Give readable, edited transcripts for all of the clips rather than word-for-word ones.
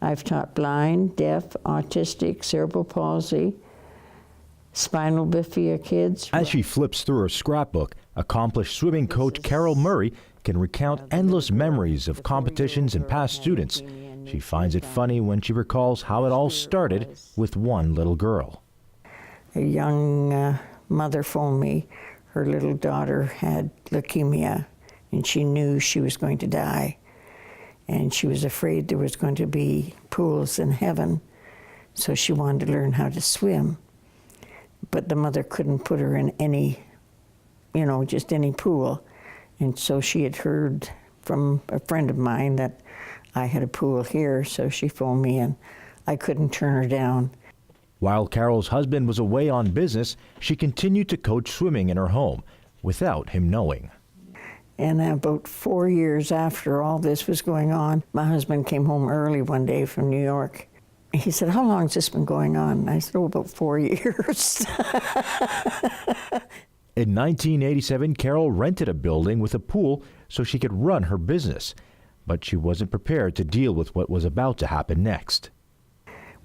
I've taught blind, deaf, autistic, cerebral palsy, spinal bifida kids. As she flips through her scrapbook, accomplished swimming coach Carole Murray can recount endless memories of competitions and past students. She finds it funny when she recalls how it all started with one little girl. A young mother phoned me. Her little daughter had leukemia, and she knew she was going to die. And she was afraid there was going to be pools in heaven, so she wanted to learn how to swim. But the mother couldn't put her in any, just any pool. And so she had heard from a friend of mine that I had a pool here, so she phoned me, and I couldn't turn her down. While Carole's husband was away on business, she continued to coach swimming in her home without him knowing. And about 4 years after all this was going on, my husband came home early one day from New York. He said, "How long has this been going on?" And I said, "Oh, about 4 years." In 1987, Carole rented a building with a pool so she could run her business. But she wasn't prepared to deal with what was about to happen next.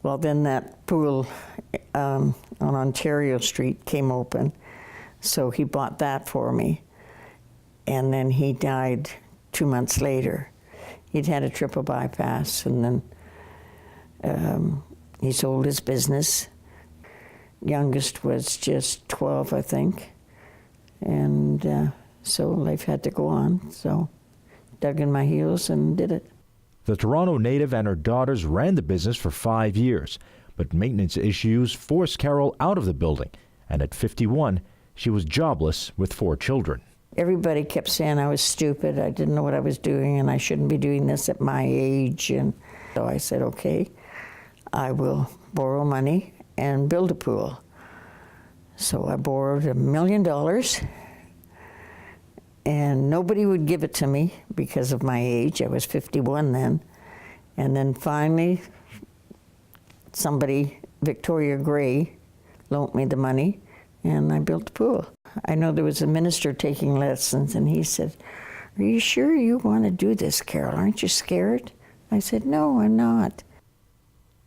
Well, then that pool on Ontario Street came open, so he bought that for me. And then he died 2 months later. He'd had a triple bypass, and then he sold his business. Youngest was just 12, I think. And so life had to go on, so dug in my heels and did it. The Toronto native and her daughters ran the business for 5 years, but maintenance issues forced Carole out of the building, and at 51, she was jobless with 4 children. Everybody kept saying I was stupid, I didn't know what I was doing, and I shouldn't be doing this at my age. And so I said, okay, I will borrow money and build a pool. So I borrowed $1 million, and nobody would give it to me because of my age. I was 51 then. And then finally, somebody, Victoria Gray, loaned me the money, and I built the pool. I know there was a minister taking lessons, and he said, "Are you sure you want to do this, Carole? Aren't you scared?" I said, "No, I'm not."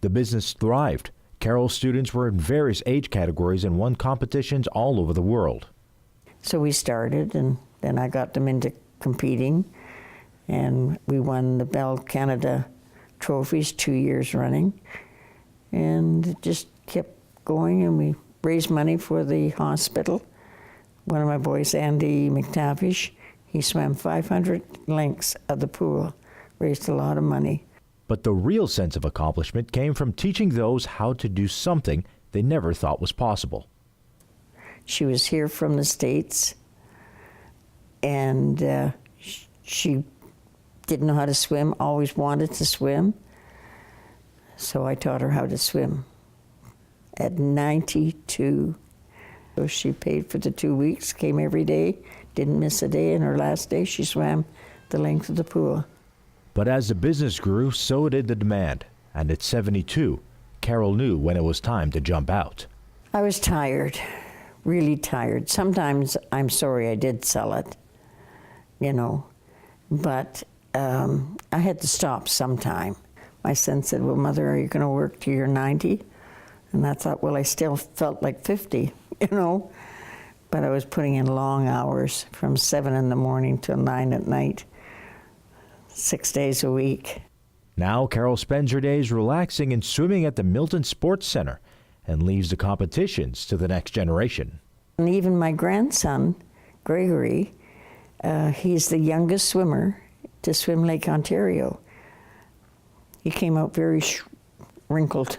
The business thrived. Carole's students were in various age categories and won competitions all over the world. So we started, and then I got them into competing, and we won the Bell Canada trophies 2 years running, and it just kept going, and we raised money for the hospital. One of my boys, Andy McTavish, he swam 500 lengths of the pool, raised a lot of money. But the real sense of accomplishment came from teaching those how to do something they never thought was possible. She was here from the States, and she didn't know how to swim, always wanted to swim. So I taught her how to swim at 92. So she paid for the 2 weeks, came every day, didn't miss a day, and her last day she swam the length of the pool. But as the business grew, so did the demand. And at 72, Carole knew when it was time to jump out. I was tired, really tired. Sometimes I'm sorry I did sell it, but I had to stop sometime. My son said, "Well, Mother, are you going to work till you're 90? And I thought, well, I still felt like 50, But I was putting in long hours from 7 in the morning till 9 at night, 6 days a week. Now Carole spends her days relaxing and swimming at the Milton Sports Center and leaves the competitions to the next generation. And even my grandson, Gregory, he's the youngest swimmer to swim Lake Ontario. He came out very wrinkled.